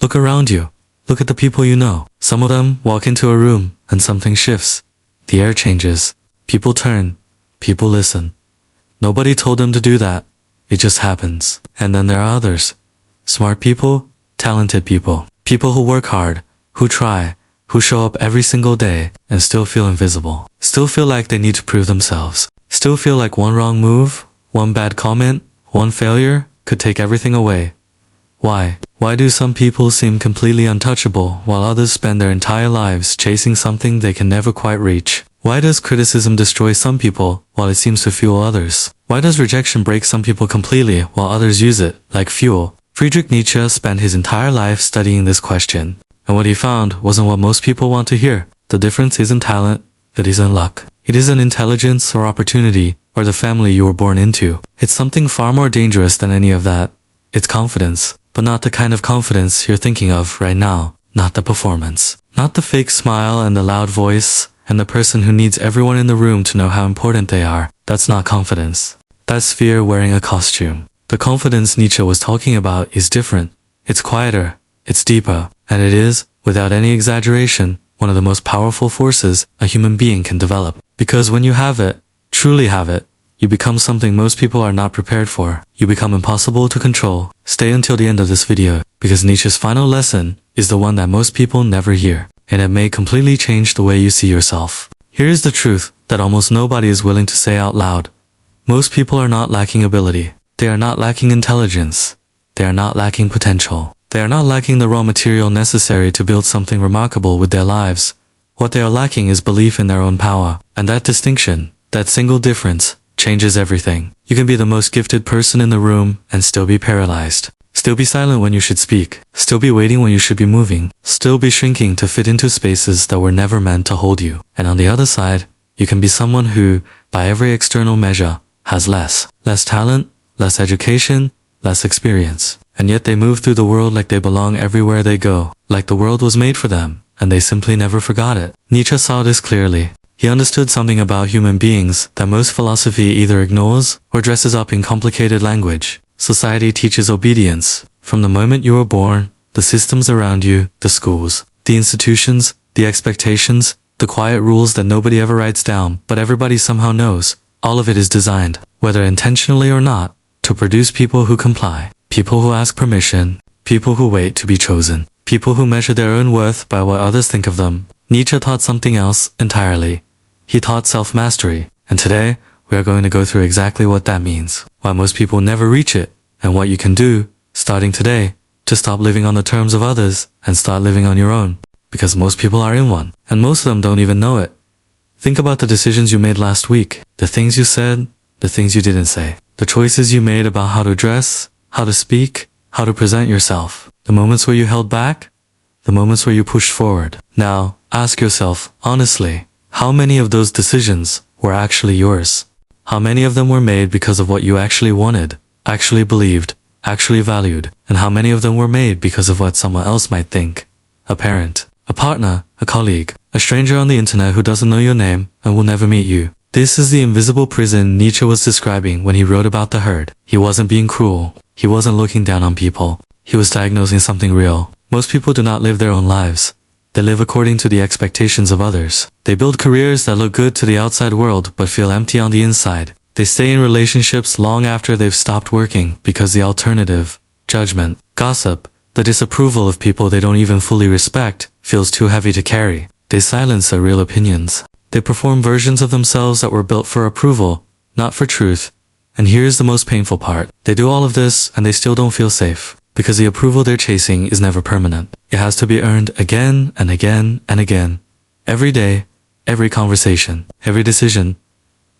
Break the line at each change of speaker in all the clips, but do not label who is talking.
Look around you. Look at the people you know. Some of them walk into a room and something shifts. The air changes. People turn. People listen. Nobody told them to do that. It just happens. And then there are others. Smart people, talented people. People who work hard, who try, who show up every single day and still feel invisible. Still feel like they need to prove themselves. Still feel like one wrong move, one bad comment, one failure could take everything away. Why? Why do some people seem completely untouchable while others spend their entire lives chasing something they can never quite reach? Why does criticism destroy some people while it seems to fuel others? Why does rejection break some people completely while others use it like fuel? Friedrich Nietzsche spent his entire life studying this question, and what he found wasn't what most people want to hear. The difference isn't talent, it isn't luck. It isn't intelligence or opportunity or the family you were born into. It's something far more dangerous than any of that. It's confidence, but not the kind of confidence you're thinking of right now. Not the performance. Not the fake smile and the loud voice and the person who needs everyone in the room to know how important they are. That's not confidence. That's fear wearing a costume. The confidence Nietzsche was talking about is different. It's quieter, it's deeper, and it is, without any exaggeration, one of the most powerful forces a human being can develop. Because when you have it, truly have it, you become something most people are not prepared for. You become impossible to control. Stay until the end of this video, because Nietzsche's final lesson is the one that most people never hear, and it may completely change the way you see yourself. Here is the truth that almost nobody is willing to say out loud. Most people are not lacking ability. They are not lacking intelligence. They are not lacking potential. They are not lacking the raw material necessary to build something remarkable with their lives. What they are lacking is belief in their own power. And that distinction, that single difference, changes everything. You can be the most gifted person in the room and still be paralyzed. Still be silent when you should speak. Still be waiting when you should be moving. Still be shrinking to fit into spaces that were never meant to hold you. And on the other side, you can be someone who, by every external measure, has less talent, less education, less experience. And yet they move through the world like they belong everywhere they go, like the world was made for them, and they simply never forgot it. Nietzsche saw this clearly. He understood something about human beings that most philosophy either ignores or dresses up in complicated language. Society teaches obedience. From the moment you were born, the systems around you, the schools, the institutions, the expectations, the quiet rules that nobody ever writes down, but everybody somehow knows, all of it is designed, whether intentionally or not, to produce people who comply, people who ask permission, people who wait to be chosen, people who measure their own worth by what others think of them. Nietzsche taught something else entirely. He taught self-mastery, and today, we are going to go through exactly what that means, why most people never reach it, and what you can do, starting today, to stop living on the terms of others and start living on your own, because most people are in one, and most of them don't even know it. Think about the decisions you made last week, the things you said, the things you didn't say, the choices you made about how to dress, how to speak, how to present yourself, the moments where you held back, the moments where you pushed forward. Now, ask yourself, honestly, how many of those decisions were actually yours? How many of them were made because of what you actually wanted, actually believed, actually valued, and how many of them were made because of what someone else might think? A parent, a partner, a colleague, a stranger on the internet who doesn't know your name and will never meet you. This is the invisible prison Nietzsche was describing when he wrote about the herd. He wasn't being cruel. He wasn't looking down on people. He was diagnosing something real. Most people do not live their own lives. They live according to the expectations of others. They build careers that look good to the outside world but feel empty on the inside. They stay in relationships long after they've stopped working because the alternative, judgment, gossip, the disapproval of people they don't even fully respect, feels too heavy to carry. They silence their real opinions. They perform versions of themselves that were built for approval, not for truth. And here's the most painful part. They do all of this and they still don't feel safe, because the approval they're chasing is never permanent. It has to be earned again and again and again. Every day, every conversation, every decision.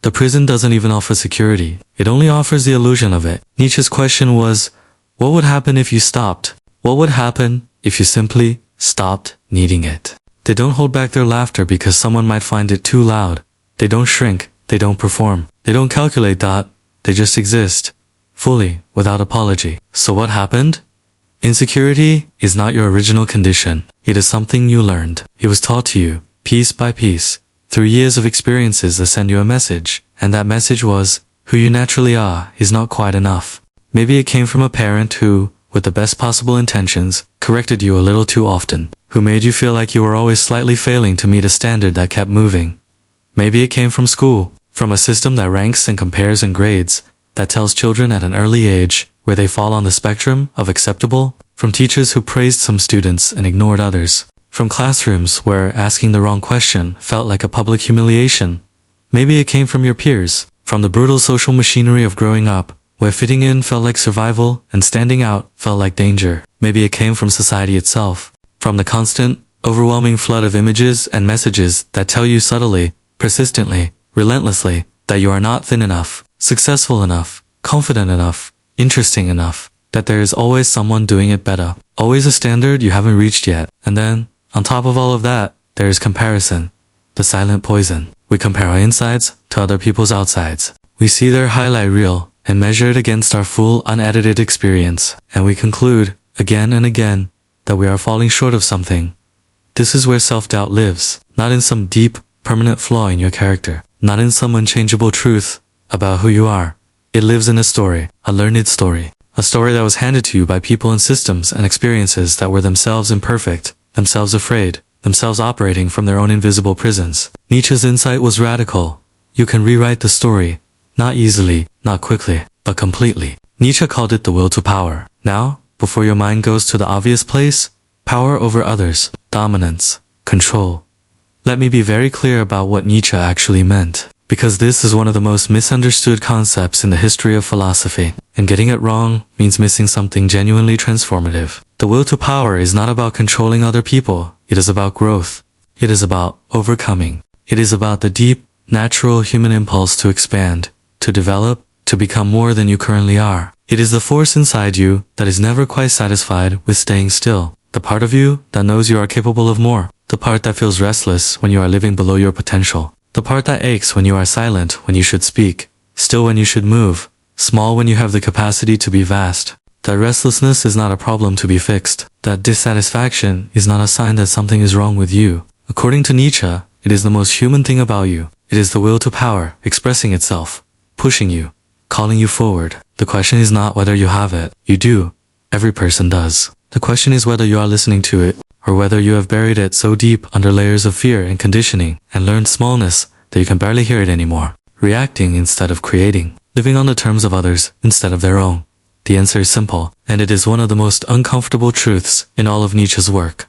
The prison doesn't even offer security. It only offers the illusion of it. Nietzsche's question was, what would happen if you stopped? What would happen if you simply stopped needing it? They don't hold back their laughter because someone might find it too loud. They don't shrink. They don't perform. They don't calculate that. They just exist, fully, without apology. So what happened? Insecurity is not your original condition. It is something you learned. It was taught to you, piece by piece, through years of experiences that send you a message. And that message was, who you naturally are is not quite enough. Maybe it came from a parent who, with the best possible intentions, corrected you a little too often, who made you feel like you were always slightly failing to meet a standard that kept moving. Maybe it came from school, from a system that ranks and compares and grades, that tells children at an early age where they fall on the spectrum of acceptable, from teachers who praised some students and ignored others, from classrooms where asking the wrong question felt like a public humiliation. Maybe it came from your peers, from the brutal social machinery of growing up, where fitting in felt like survival and standing out felt like danger. Maybe it came from society itself, from the constant, overwhelming flood of images and messages that tell you subtly, persistently, relentlessly, that you are not thin enough, successful enough, confident enough, interesting enough, that there is always someone doing it better, always a standard you haven't reached yet. And then, on top of all of that, there is comparison, the silent poison. We compare our insides to other people's outsides. We see their highlight reel and measure it against our full, unedited experience, and we conclude, again and again, that we are falling short of something. This is where self-doubt lives, not in some deep, permanent flaw in your character, not in some unchangeable truth about who you are. It lives in a story, a learned story, a story that was handed to you by people and systems and experiences that were themselves imperfect, themselves afraid, themselves operating from their own invisible prisons. Nietzsche's insight was radical. You can rewrite the story, not easily, not quickly, but completely. Nietzsche called it the will to power. Now, before your mind goes to the obvious place, power over others, dominance, control. Let me be very clear about what Nietzsche actually meant, because this is one of the most misunderstood concepts in the history of philosophy, and getting it wrong means missing something genuinely transformative. The will to power is not about controlling other people, it is about growth. It is about overcoming. It is about the deep, natural human impulse to expand, to develop, to become more than you currently are. It is the force inside you that is never quite satisfied with staying still, the part of you that knows you are capable of more, the part that feels restless when you are living below your potential, the part that aches when you are silent when you should speak, still when you should move, small when you have the capacity to be vast. That restlessness is not a problem to be fixed. That dissatisfaction is not a sign that something is wrong with you. According to Nietzsche, it is the most human thing about you. It is the will to power, expressing itself, pushing you, calling you forward. The question is not whether you have it. You do. Every person does. The question is whether you are listening to it, or whether you have buried it so deep under layers of fear and conditioning, and learned smallness that you can barely hear it anymore. Reacting instead of creating. Living on the terms of others instead of their own. The answer is simple, and it is one of the most uncomfortable truths in all of Nietzsche's work.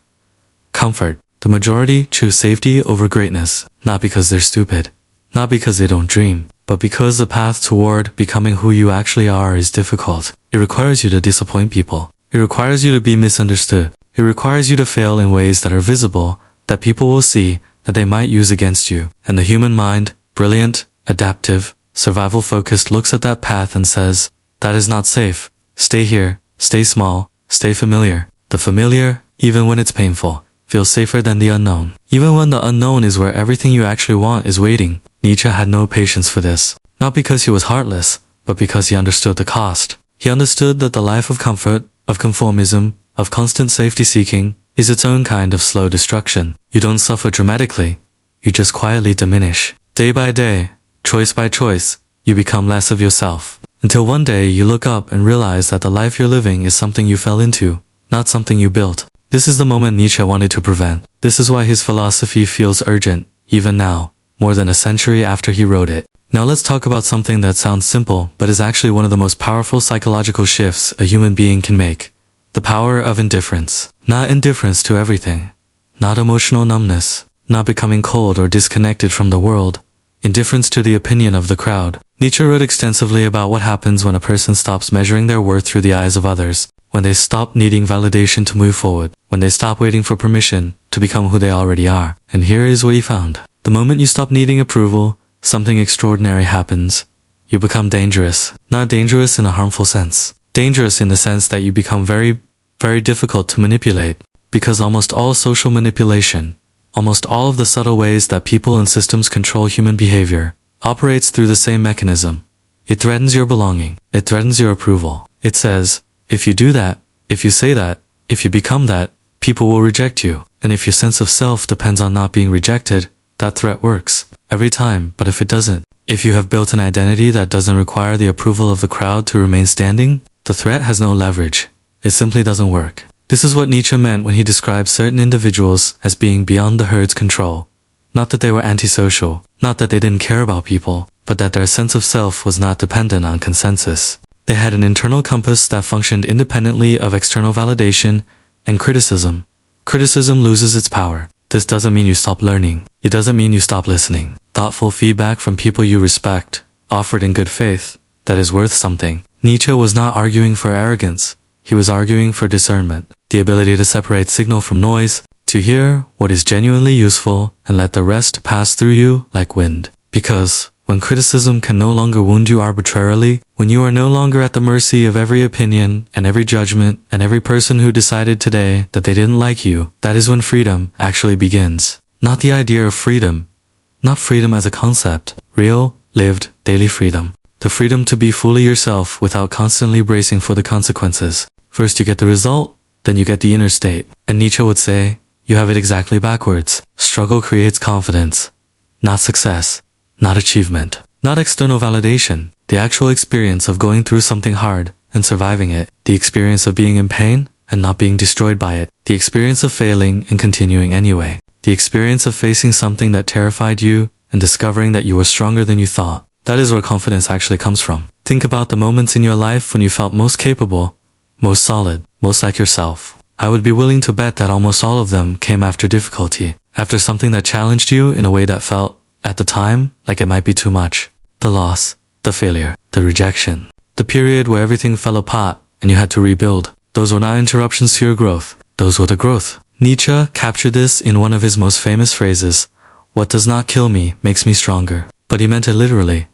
Comfort. The majority choose safety over greatness, not because they're stupid, not because they don't dream, but because the path toward becoming who you actually are is difficult. It requires you to disappoint people. It requires you to be misunderstood. It requires you to fail in ways that are visible, that people will see, that they might use against you. And the human mind, brilliant, adaptive, survival-focused, looks at that path and says, that is not safe. Stay here, stay small, stay familiar. The familiar, even when it's painful, feels safer than the unknown. Even when the unknown is where everything you actually want is waiting. Nietzsche had no patience for this. Not because he was heartless, but because he understood the cost. He understood that the life of comfort, of conformism, of constant safety-seeking, is its own kind of slow destruction. You don't suffer dramatically. You just quietly diminish. Day by day, choice by choice, you become less of yourself. Until one day you look up and realize that the life you're living is something you fell into, not something you built. This is the moment Nietzsche wanted to prevent. This is why his philosophy feels urgent, even now, more than a century after he wrote it. Now let's talk about something that sounds simple, but is actually one of the most powerful psychological shifts a human being can make. The power of indifference. Not indifference to everything. Not emotional numbness. Not becoming cold or disconnected from the world. Indifference to the opinion of the crowd. Nietzsche wrote extensively about what happens when a person stops measuring their worth through the eyes of others, when they stop needing validation to move forward, when they stop waiting for permission to become who they already are. And here is what he found. The moment you stop needing approval, something extraordinary happens. You become dangerous. Not dangerous in a harmful sense. Dangerous in the sense that you become very, very difficult to manipulate. Because almost all social manipulation, almost all of the subtle ways that people and systems control human behavior, operates through the same mechanism. It threatens your belonging. It threatens your approval. It says, if you do that, if you say that, if you become that, people will reject you. And if your sense of self depends on not being rejected, that threat works. Every time. But if it doesn't, if you have built an identity that doesn't require the approval of the crowd to remain standing, the threat has no leverage. It simply doesn't work. This is what Nietzsche meant when he described certain individuals as being beyond the herd's control. Not that they were antisocial, not that they didn't care about people, but that their sense of self was not dependent on consensus. They had an internal compass that functioned independently of external validation and criticism. Criticism loses its power. This doesn't mean you stop learning. It doesn't mean you stop listening. Thoughtful feedback from people you respect, offered in good faith, that is worth something. Nietzsche was not arguing for arrogance. He was arguing for discernment, the ability to separate signal from noise, to hear what is genuinely useful and let the rest pass through you like wind. Because when criticism can no longer wound you arbitrarily, when you are no longer at the mercy of every opinion and every judgment and every person who decided today that they didn't like you, that is when freedom actually begins. Not the idea of freedom, not freedom as a concept, real, lived, daily freedom. The freedom to be fully yourself without constantly bracing for the consequences. First you get the result, then you get the inner state. And Nietzsche would say, you have it exactly backwards. Struggle creates confidence, not success, not achievement, not external validation. The actual experience of going through something hard and surviving it. The experience of being in pain and not being destroyed by it. The experience of failing and continuing anyway. The experience of facing something that terrified you and discovering that you were stronger than you thought. That is where confidence actually comes from. Think about the moments in your life when you felt most capable, most solid, most like yourself. I would be willing to bet that almost all of them came after difficulty, after something that challenged you in a way that felt, at the time, like it might be too much. The loss, the failure, the rejection, the period where everything fell apart and you had to rebuild. Those were not interruptions to your growth. Those were the growth. Nietzsche captured this in one of his most famous phrases, "What does not kill me makes me stronger." But he meant it literally.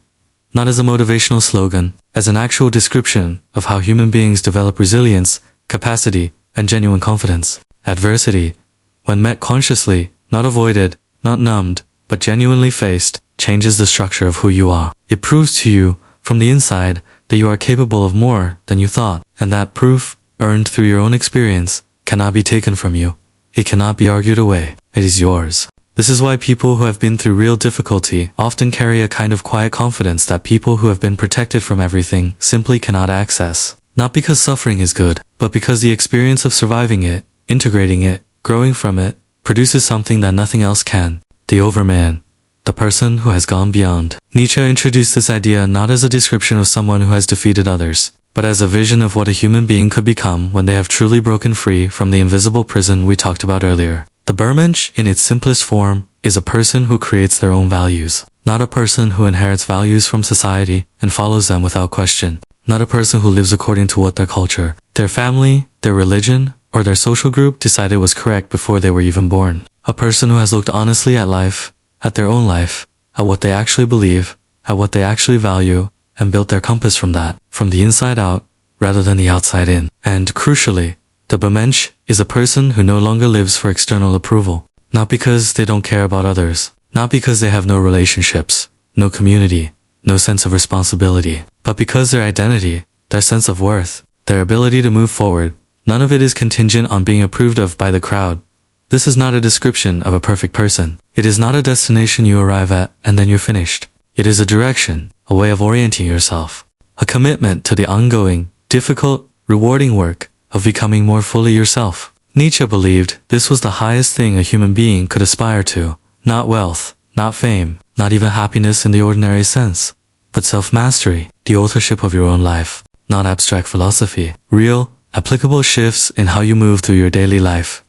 Not as a motivational slogan, as an actual description of how human beings develop resilience, capacity, and genuine confidence. Adversity, when met consciously, not avoided, not numbed, but genuinely faced, changes the structure of who you are. It proves to you, from the inside, that you are capable of more than you thought, and that proof, earned through your own experience, cannot be taken from you. It cannot be argued away. It is yours. This is why people who have been through real difficulty often carry a kind of quiet confidence that people who have been protected from everything simply cannot access. Not because suffering is good, but because the experience of surviving it, integrating it, growing from it, produces something that nothing else can. The overman. The person who has gone beyond. Nietzsche introduced this idea not as a description of someone who has defeated others, but as a vision of what a human being could become when they have truly broken free from the invisible prison we talked about earlier. The Übermensch, in its simplest form, is a person who creates their own values. Not a person who inherits values from society and follows them without question. Not a person who lives according to what their culture, their family, their religion, or their social group decided was correct before they were even born. A person who has looked honestly at life, at their own life, at what they actually believe, at what they actually value, and built their compass from that, from the inside out, rather than the outside in. And, crucially, the Übermensch is a person who no longer lives for external approval. Not because they don't care about others, not because they have no relationships, no community, no sense of responsibility, but because their identity, their sense of worth, their ability to move forward, none of it is contingent on being approved of by the crowd. This is not a description of a perfect person. It is not a destination you arrive at and then you're finished. It is a direction, a way of orienting yourself, a commitment to the ongoing, difficult, rewarding work of becoming more fully yourself. Nietzsche believed this was the highest thing a human being could aspire to. Not wealth, not fame, not even happiness in the ordinary sense, but self-mastery, the authorship of your own life. Not abstract philosophy. Real, applicable shifts in how you move through your daily life.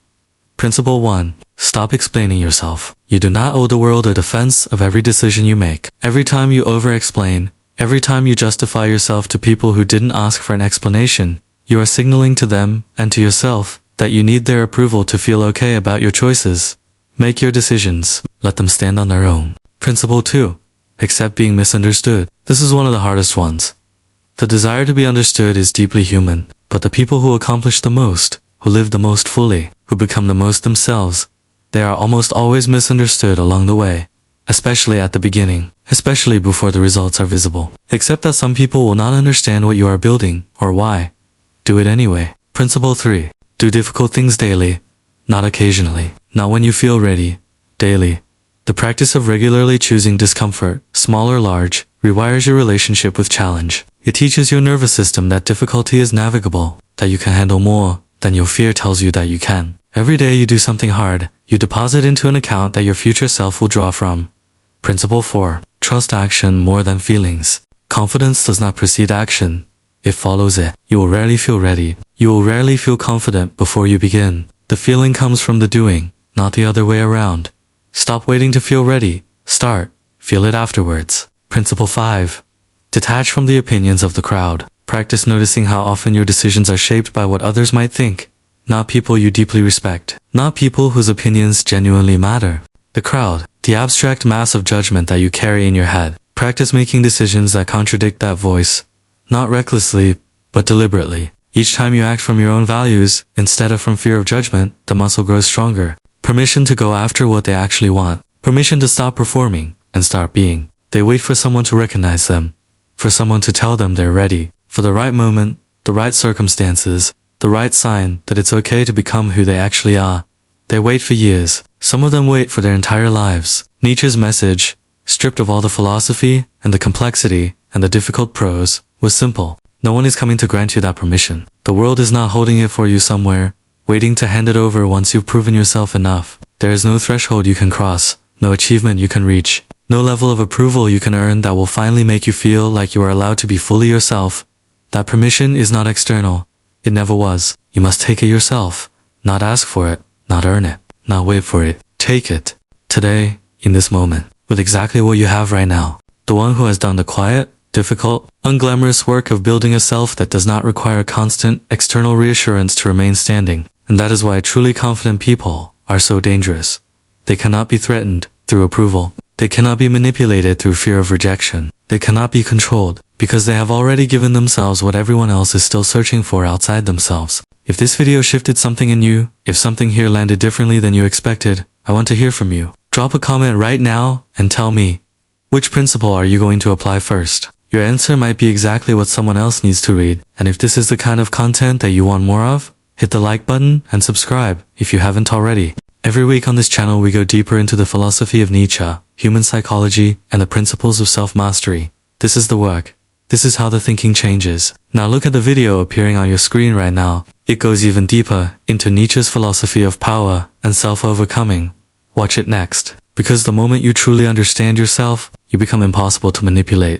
Principle 1. Stop explaining yourself. You do not owe the world a defense of every decision you make. Every time you over-explain, every time you justify yourself to people who didn't ask for an explanation, you are signaling to them, and to yourself, that you need their approval to feel okay about your choices. Make your decisions. Let them stand on their own. Principle 2. Accept being misunderstood. This is one of the hardest ones. The desire to be understood is deeply human, but the people who accomplish the most, who live the most fully, who become the most themselves, they are almost always misunderstood along the way, especially at the beginning, especially before the results are visible. Accept that some people will not understand what you are building, or why. Do it anyway. Principle 3. Do difficult things daily, not occasionally, not when you feel ready, daily. The practice of regularly choosing discomfort, small or large, rewires your relationship with challenge. It teaches your nervous system that difficulty is navigable, that you can handle more than your fear tells you that you can. Every day you do something hard, you deposit into an account that your future self will draw from. Principle 4. Trust action more than feelings. Confidence does not precede action. It follows it. You will rarely feel ready. You will rarely feel confident before you begin. The feeling comes from the doing, not the other way around. Stop waiting to feel ready. Start. Feel it afterwards. Principle 5. Detach from the opinions of the crowd. Practice noticing how often your decisions are shaped by what others might think, not people you deeply respect, not people whose opinions genuinely matter. The crowd, the abstract mass of judgment that you carry in your head. Practice making decisions that contradict that voice, not recklessly, but deliberately. Each time you act from your own values, instead of from fear of judgment, the muscle grows stronger. Permission to go after what they actually want. Permission to stop performing and start being. They wait for someone to recognize them, for someone to tell them they're ready, for the right moment, the right circumstances, the right sign that it's okay to become who they actually are. They wait for years. Some of them wait for their entire lives. Nietzsche's message, stripped of all the philosophy and the complexity and the difficult prose, was simple. No one is coming to grant you that permission. The world is not holding it for you somewhere, waiting to hand it over once you've proven yourself enough. There is no threshold you can cross, no achievement you can reach, no level of approval you can earn that will finally make you feel like you are allowed to be fully yourself. That permission is not external. It never was. You must take it yourself. Not ask for it, not earn it, not wait for it. Take it. Today, in this moment, with exactly what you have right now. The one who has done the quiet, difficult, unglamorous work of building a self that does not require constant, external reassurance to remain standing. And that is why truly confident people are so dangerous. They cannot be threatened through approval. They cannot be manipulated through fear of rejection. They cannot be controlled, because they have already given themselves what everyone else is still searching for outside themselves. If this video shifted something in you, if something here landed differently than you expected, I want to hear from you. Drop a comment right now and tell me, which principle are you going to apply first? Your answer might be exactly what someone else needs to read, and if this is the kind of content that you want more of, hit the like button and subscribe if you haven't already. Every week on this channel we go deeper into the philosophy of Nietzsche, human psychology, and the principles of self-mastery. This is the work. This is how the thinking changes. Now look at the video appearing on your screen right now. It goes even deeper into Nietzsche's philosophy of power and self-overcoming. Watch it next. Because the moment you truly understand yourself, you become impossible to manipulate.